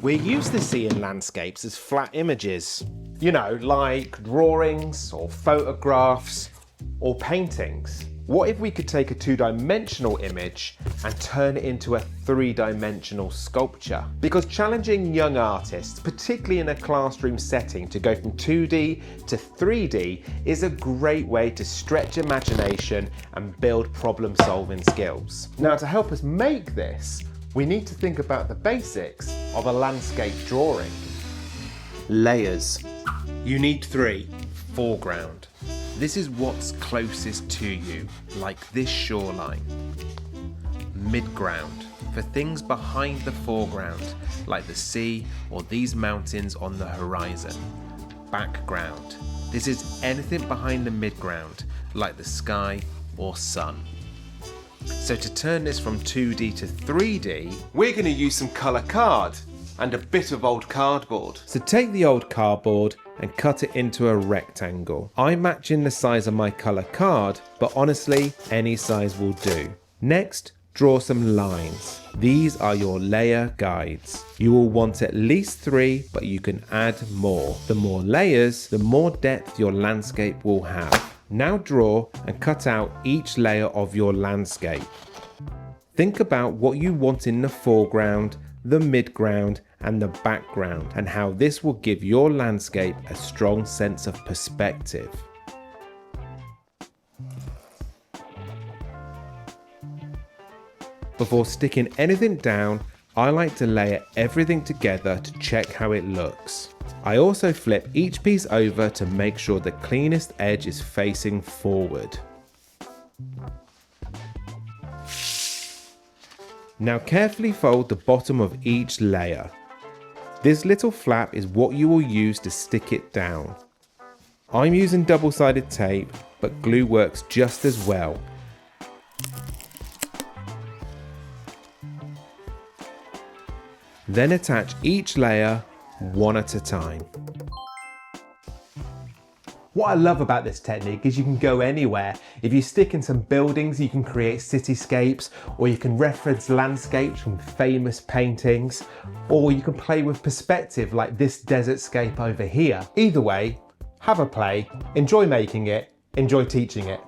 We're used to seeing landscapes as flat images, you know, like drawings or photographs or paintings. What if we could take a two-dimensional image and turn it into a three-dimensional sculpture? Because challenging young artists, particularly in a classroom setting, to go from 2D to 3D is a great way to stretch imagination and build problem-solving skills. Now, to help us make this, we need to think about the basics of a landscape drawing. Layers. You need 3. Foreground. This is what's closest to you, like this shoreline. Midground, for things behind the foreground, like the sea or these mountains on the horizon. Background, this is anything behind the midground, like the sky or sun. So to turn this from 2D to 3D, we're going to use some colour card and a bit of old cardboard. So take the old cardboard and cut it into a rectangle. I'm matching the size of my colour card, but honestly, any size will do. Next, draw some lines. These are your layer guides. You will want at least 3, but you can add more. The more layers, the more depth your landscape will have. Now draw and cut out each layer of your landscape. Think about what you want in the foreground, the midground and the background, and how this will give your landscape a strong sense of perspective. Before sticking anything down, I like to layer everything together to check how it looks. I also flip each piece over to make sure the cleanest edge is facing forward. Now carefully fold the bottom of each layer. This little flap is what you will use to stick it down. I'm using double-sided tape, but glue works just as well. Then attach each layer one at a time. What I love about this technique is you can go anywhere. If you stick in some buildings, you can create cityscapes, or you can reference landscapes from famous paintings, or you can play with perspective like this desert scape over here. Either way, have a play, enjoy making it, enjoy teaching it.